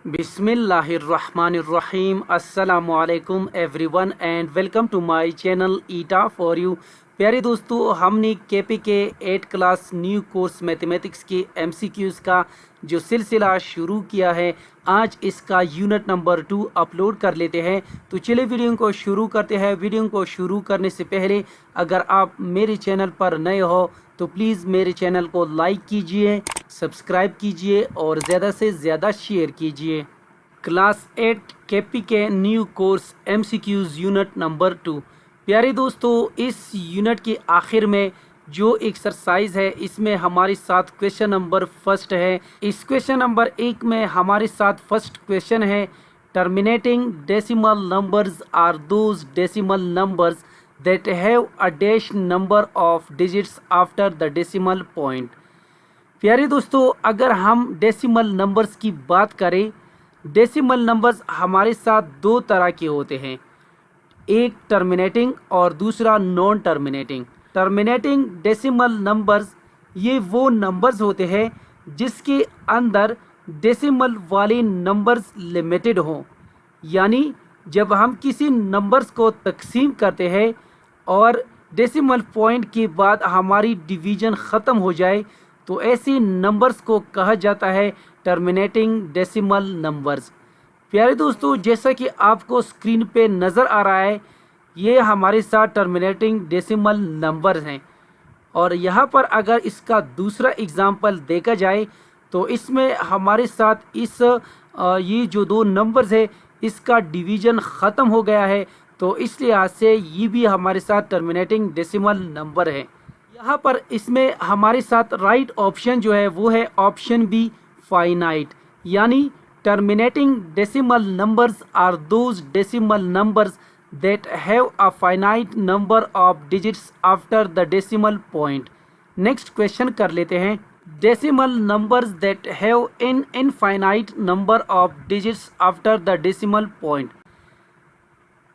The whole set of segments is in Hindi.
बिस्मिल्लाहिर्रहमानिर्रहीम। अस्सलामुअलैकुम everyone and welcome to my channel eta for you. प्यारे दोस्तों, हमने KPK 8 class new course mathematics के एमसीक्यूज़ का जो सिलसिला शुरू किया है, आज इसका यूनिट नंबर 2 अपलोड कर लेते हैं। तो चलिए वीडियो को शुरू करते हैं। वीडियो को शुरू करने से पहले अगर आप मेरे चैनल पर नए हो तो प्लीज़ मेरे चैनल को लाइक कीजिए, सब्सक्राइब कीजिए और ज़्यादा से ज़्यादा शेयर कीजिए। Class 8 KPK new course MCQs unit number 2। प्यारे दोस्तों, इस यूनिट के आखिर में जो एक्सरसाइज है इसमें हमारे साथ क्वेश्चन नंबर फर्स्ट है। इस क्वेश्चन नंबर 1 में हमारे साथ फर्स्ट क्वेश्चन है, terminating decimal numbers are those decimal numbers that have a dash number of digits after the decimal point। प्यारे दोस्तों, अगर हम डेसिमल नंबर्स की बात करें, डेसिमल नंबर्स हमारे साथ दो तरह के होते हैं, एक टर्मिनेटिंग और दूसरा non terminating. Terminating decimal numbers ये वो नंबर्स होते हैं जिसके अंदर डेसिमल वाले नंबर्स लिमिटेड हों, यानी जब हम किसी नंबर्स को तकसीम करते हैं और डेसिमल पॉइंट के बाद हमारी डिवीज़न ख़त्म हो जाए तो ऐसे नंबर्स को कहा जाता है टर्मिनेटिंग डेसिमल नंबर्स। प्यारे दोस्तों, जैसा कि आपको स्क्रीन पे नज़र आ रहा है, ये हमारे साथ टर्मिनेटिंग डेसिमल नंबर्स हैं। और यहाँ पर अगर इसका दूसरा एग्ज़ाम्पल देखा जाए तो इसमें हमारे साथ ये जो दो नंबर्स है इसका डिवीज़न ख़त्म हो गया है, तो इस लिहाज से ये भी हमारे साथ टर्मिनेटिंग डेसिमल नंबर है। यहाँ पर इसमें हमारे साथ राइट ऑप्शन जो है वो है ऑप्शन बी, फाइनाइट। यानी terminating decimal numbers are those decimal numbers that have a finite number of digits after the decimal point. Next question कर लेते हैं, decimal numbers that have an infinite number of digits after the decimal point.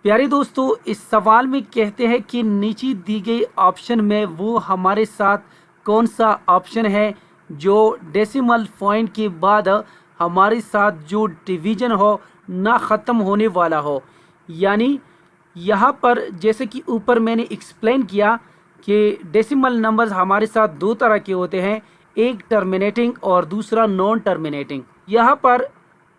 प्यारे दोस्तों, इस सवाल में कहते हैं कि नीचे दी गई ऑप्शन में वो हमारे साथ कौन सा ऑप्शन है जो डेसिमल पॉइंट के बाद हमारे साथ जो डिवीज़न हो ना ख़त्म होने वाला हो। यानी यहाँ पर जैसे कि ऊपर मैंने एक्सप्लेन किया कि डेसिमल नंबर्स हमारे साथ दो तरह के होते हैं, एक टर्मिनेटिंग और दूसरा नॉन टर्मिनेटिंग। यहाँ पर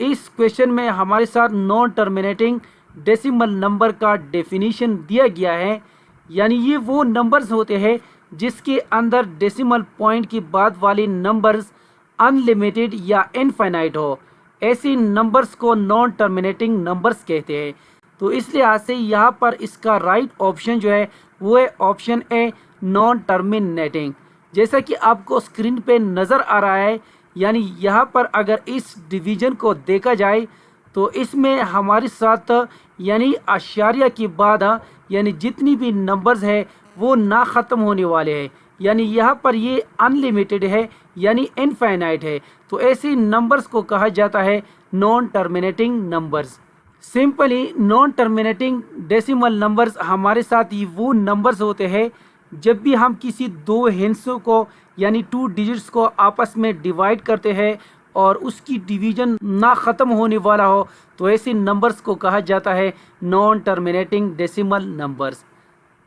इस क्वेश्चन में हमारे साथ नॉन टर्मिनेटिंग डेसिमल नंबर का डेफिनीशन दिया गया है, यानी ये वो नंबर्स होते हैं जिसके अंदर डेसिमल पॉइंट के बाद वाले नंबर्स अनलिमिटेड या इनफाइनाइट हो। ऐसे नंबर्स को नॉन टर्मिनेटिंग नंबर्स कहते हैं। तो इस लिहाज से यहाँ पर इसका राइट ऑप्शन जो है वो है ऑप्शन ए, नॉन टर्मिनेटिंग। जैसा कि आपको स्क्रीन पे नज़र आ रहा है, यानी यहाँ पर अगर इस डिवीज़न को देखा जाए तो इसमें हमारे साथ यानी आशारिया के बाद यानी जितनी भी नंबर्स है वो ना ख़त्म होने वाले हैं, यानी यहाँ पर ये अनलिमिटेड है यानी इनफाइनाइट है। तो ऐसे नंबर्स को कहा जाता है non terminating numbers. Simply non terminating decimal numbers हमारे साथ ये वो नंबर्स होते हैं जब भी हम किसी दो हिस्सों को यानी 2 डिजिट्स को आपस में डिवाइड करते हैं और उसकी डिवीज़न ना ख़त्म होने वाला हो, तो ऐसे नंबर्स को कहा जाता है नॉन टर्मिनेटिंग डेसिमल नंबर्स।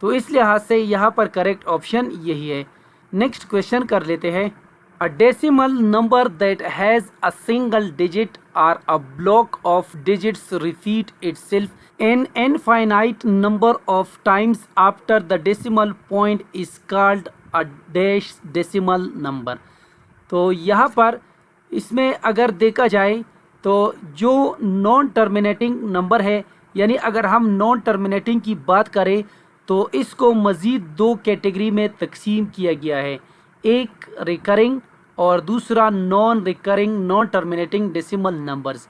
तो इस लिहाज से यहाँ पर करेक्ट ऑप्शन यही है। नेक्स्ट क्वेश्चन कर लेते हैं, a decimal number that has a single digit or a block of digits repeat itself an infinite number of times after the decimal point is called a dash decimal number. तो यहाँ पर इसमें अगर देखा जाए तो जो नॉन टर्मिनेटिंग नंबर है, यानी अगर हम नॉन टर्मिनेटिंग की बात करें तो इसको मज़ीद दो कैटेगरी में तकसीम किया गया है, एक रिकरिंग और दूसरा non recurring non terminating decimal numbers.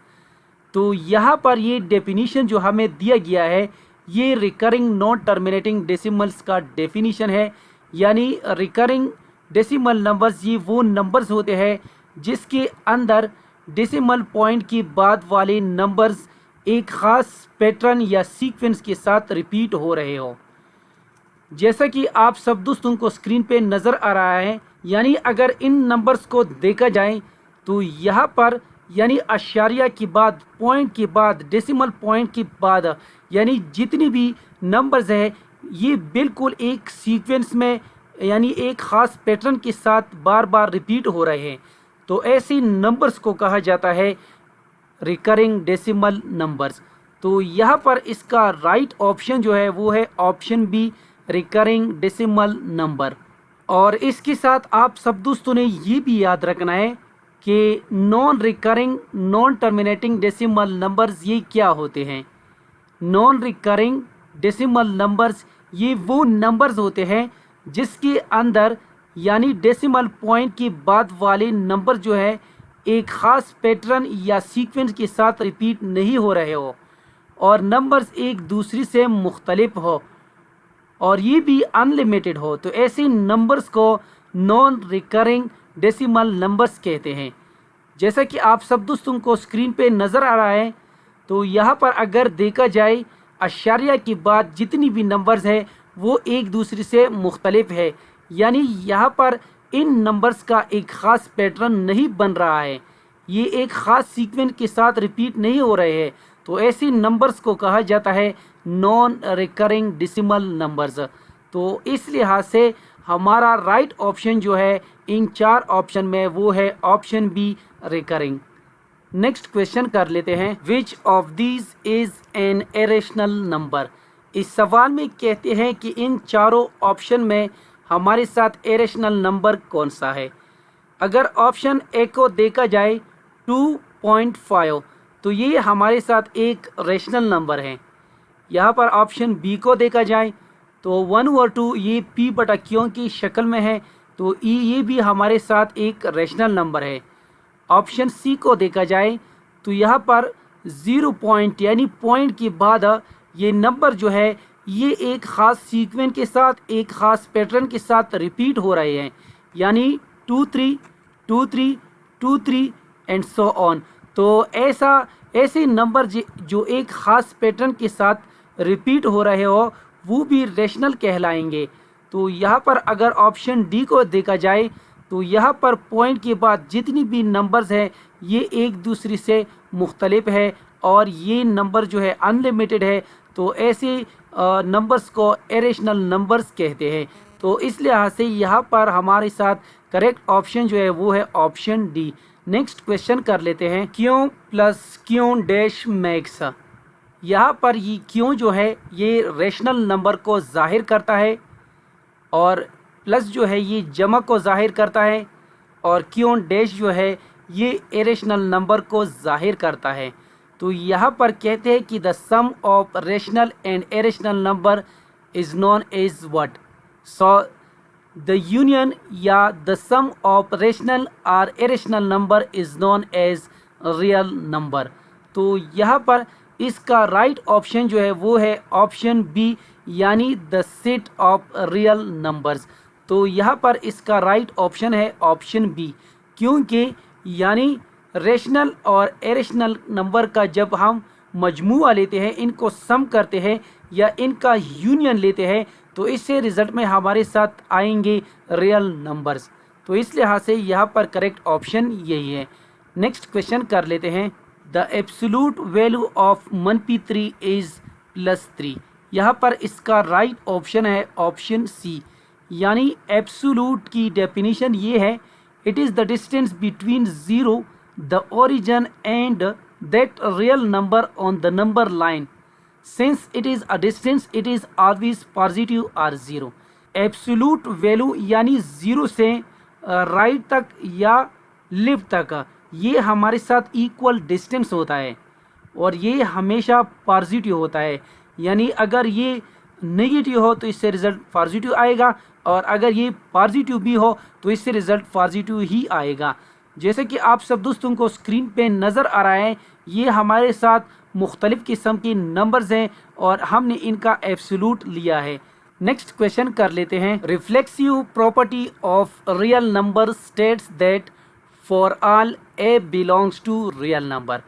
तो यहाँ पर ये डेफिनीशन जो हमें दिया गया है ये रिकरिंग नॉन टर्मिनेटिंग डेसिमल्स का डेफिनीशन है। यानी रिकरिंग डेसिमल नंबर्स ये वो नंबर्स होते हैं जिसके अंदर डेसिमल पॉइंट के बाद वाले नंबर्स एक ख़ास पैटर्न या सीक्वेंस के साथ रिपीट हो रहे हो। जैसा कि आप सब दोस्तों को स्क्रीन पे नज़र आ रहा है, यानी अगर इन नंबर्स को देखा जाए तो यहाँ पर यानी अशारिया के बाद, पॉइंट के बाद, डेसिमल पॉइंट के बाद, यानी जितनी भी नंबर्स है ये बिल्कुल एक सीक्वेंस में यानी एक ख़ास पैटर्न के साथ बार बार रिपीट हो रहे हैं, तो ऐसे नंबर्स को कहा जाता है रिकरिंग डेसिमल नंबर्स। तो यहाँ पर इसका राइट ऑप्शन जो है वो है option B, recurring decimal number. और इसके साथ आप सब दोस्तों ने ये भी याद रखना है कि non recurring non terminating decimal numbers ये क्या होते हैं। नॉन रिकरिंग डेसिमल नंबर्स ये वो नंबर्स होते हैं जिसके अंदर यानी डेसिमल पॉइंट के बाद वाले नंबर जो है एक ख़ास पैटर्न या सीक्वेंस के साथ रिपीट नहीं हो रहे हो और नंबर्स एक दूसरे से मुख्तलिफ हो और ये भी अनलिमिटेड हो, तो ऐसे नंबर्स को नॉन रिकरिंग डेसिमल नंबर्स कहते हैं। जैसा कि आप सब दोस्तों को स्क्रीन पे नज़र आ रहा है, तो यहाँ पर अगर देखा जाए अशारिया के बाद जितनी भी नंबर्स है वो एक दूसरे से मुख्तलिफ है, यानी यहाँ पर इन नंबर्स का एक ख़ास पैटर्न नहीं बन रहा है, ये एक ख़ास सीक्वेंस के साथ रिपीट नहीं हो रहे हैं, तो ऐसे नंबर्स को कहा जाता है नॉन रिकरिंग डेसिमल नंबर्स। तो इस लिहाज से हमारा राइट ऑप्शन जो है इन 4 ऑप्शन में वो है option B, recurring. Next question कर लेते हैं, which of these is an irrational number. इस सवाल में कहते हैं कि इन चारों ऑप्शन में हमारे साथ इरेशनल नंबर कौन सा है। अगर ऑप्शन ए को देखा जाए 2.5 तो ये हमारे साथ एक रेशनल नंबर है। यहाँ पर ऑप्शन बी को देखा जाए तो 1/2 ये p/q की शक्ल में है, तो ये भी हमारे साथ एक रेशनल नंबर है। ऑप्शन सी को देखा जाए तो यहाँ पर 0 पॉइंट यानी पॉइंट के बाद ये नंबर जो है ये एक ख़ास सीक्वेंस के साथ, एक ख़ास पैटर्न के साथ रिपीट हो रहे हैं, यानी 2 3 2 3 2 3 एंड सो ऑन। तो ऐसे नंबर जो एक ख़ास पैटर्न के साथ रिपीट हो रहे हो वो भी रेशनल कहलाएंगे। तो यहाँ पर अगर ऑप्शन डी को देखा जाए तो यहाँ पर पॉइंट के बाद जितनी भी नंबर्स हैं ये एक दूसरे से मुख्तलिफ है और ये नंबर जो है अनलिमिटेड है, तो ऐसे नंबर्स को इरेशनल नंबर्स कहते हैं। तो इस लिहाज से यहाँ पर हमारे साथ करेक्ट ऑप्शन जो है वो है ऑप्शन डी। नेक्स्ट क्वेश्चन कर लेते हैं, क्यों प्लस क्यों डैश मैक्स। यहाँ पर ये क्यों जो है ये रेशनल नंबर को ज़ाहिर करता है और प्लस जो है ये जमा को ज़ाहिर करता है और क्यों डैश जो है ये इरेशनल नंबर को ज़ाहिर करता है। तो यहाँ पर कहते हैं कि the sum of rational and irrational number is known as what. So the union या द सम ऑफ रेशनल और irrational number is known as real number. तो यहाँ पर इसका राइट ऑप्शन जो है वो है ऑप्शन बी, यानी the set of real numbers. तो यहाँ पर इसका राइट ऑप्शन है ऑप्शन बी, क्योंकि यानी रेशनल और इरेशनल नंबर का जब हम मजमूआ लेते हैं, इनको सम करते हैं या इनका यूनियन लेते हैं, तो इससे रिज़ल्ट में हमारे साथ आएंगे रियल नंबर्स। तो इस लिहाज से यहाँ पर करेक्ट ऑप्शन यही है। नेक्स्ट क्वेश्चन कर लेते हैं, the absolute value of -3 is +3। यहाँ पर इसका राइट ऑप्शन है ऑप्शन सी, यानी एब्सोल्यूट की डेफिनेशन ये है, it is the distance between 0 the origin and that real number on the number line. Since it is a distance it is always positive और ज़ीरो। एब्सोल्यूट वैल्यू यानी 0 से राइट तक या लेफ्ट तक ये हमारे साथ इक्वल डिस्टेंस होता है और ये हमेशा पॉजिटिव होता है, यानी अगर ये नेगेटिव हो तो इससे रिज़ल्ट पॉजिटिव आएगा और अगर ये पॉजिटिव भी हो तो इससे रिज़ल्ट पॉजिटिव ही आएगा। जैसे कि आप सब दोस्तों को स्क्रीन पे नज़र आ रहा है, ये हमारे साथ मुख्तलिफ़ किस्म के नंबर्स हैं और हमने इनका एब्सोल्यूट लिया है। नेक्स्ट क्वेश्चन कर लेते हैं, reflexive property of real number states that for all A belongs to real number.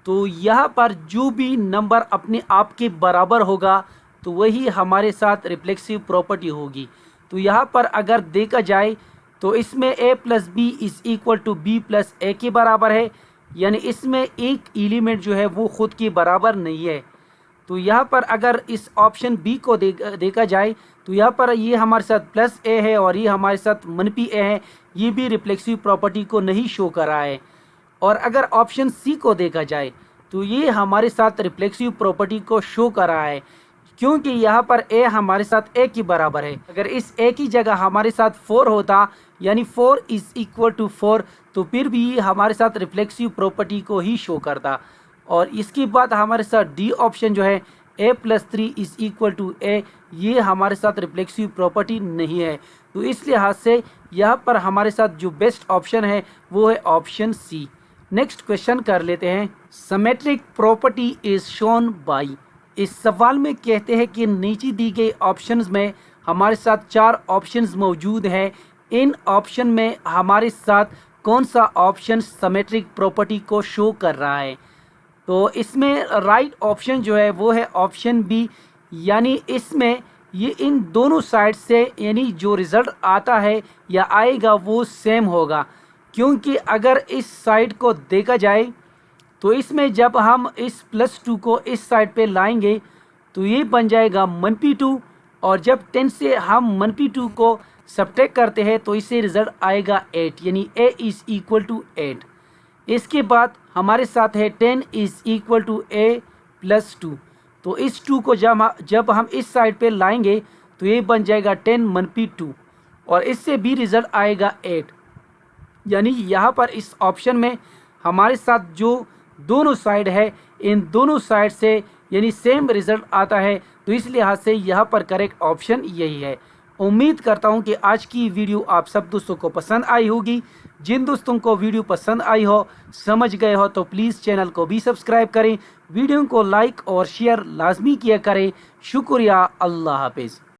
तो यहाँ पर जो भी नंबर अपने आप के बराबर होगा तो वही हमारे साथ रिफ्लेक्सिव प्रॉपर्टी होगी। तो यहाँ पर अगर देखा जाए तो इसमें a + b = b + a के बराबर है, यानी इसमें एक एलिमेंट जो है वो खुद के बराबर नहीं है। तो यहाँ पर अगर इस ऑप्शन बी को देखा जाए तो यहाँ पर ये हमारे साथ प्लस ए है और ये हमारे साथ -ए है, ये भी रिफ्लेक्सिव प्रॉपर्टी को नहीं शो कर रहा है। और अगर ऑप्शन सी को देखा जाए तो ये हमारे साथ रिफ्लेक्सिव प्रॉपर्टी को शो कर रहा है, क्योंकि यहाँ पर ए हमारे साथ ए के बराबर है। अगर इस ए की जगह हमारे साथ 4 होता, यानी 4 = 4, तो फिर भी हमारे साथ रिफ्लेक्सिव प्रॉपर्टी को ही शो करता। और इसके बाद हमारे साथ डी ऑप्शन जो है a+3 = a, ये हमारे साथ रिफ्लेक्सिव प्रॉपर्टी नहीं है। तो इस लिहाज से यहाँ पर हमारे साथ जो बेस्ट ऑप्शन है वो है ऑप्शन सी। नेक्स्ट क्वेश्चन कर लेते हैं। Symmetric property is shown by. इस सवाल में कहते हैं कि नीचे दी गई ऑप्शंस में हमारे साथ 4 ऑप्शंस मौजूद हैं। इन ऑप्शन में हमारे साथ कौन सा ऑप्शन सिमेट्रिक प्रॉपर्टी को शो कर रहा है? तो इसमें राइट ऑप्शन जो है वो है ऑप्शन बी, यानी इसमें ये इन दोनों साइड से यानी जो रिज़ल्ट आता है या आएगा वो सेम होगा। क्योंकि अगर इस साइड को देखा जाए तो इसमें जब हम इस +2 को इस साइड पे लाएंगे तो ये बन जाएगा -2, और जब 10 से हम -2 को सब्ट्रैक्ट करते हैं तो इससे रिज़ल्ट आएगा 8, यानी a = 8। इसके बाद हमारे साथ है 10 = a+2। तो इस 2 को जब हम इस साइड पे लाएंगे तो ये बन जाएगा 10 -2, और इससे भी रिज़ल्ट आएगा 8। यानी यहाँ पर इस ऑप्शन में हमारे साथ जो दोनों साइड है, इन दोनों साइड से यानी सेम रिज़ल्ट आता है। तो इस लिहाज से यहाँ पर करेक्ट ऑप्शन यही है। उम्मीद करता हूँ कि आज की वीडियो आप सब दोस्तों को पसंद आई होगी। जिन दोस्तों को वीडियो पसंद आई हो, समझ गए हो, तो प्लीज़ चैनल को भी सब्सक्राइब करें, वीडियो को लाइक और शेयर लाजमी किया करें। शुक्रिया। अल्लाह हाफिज़।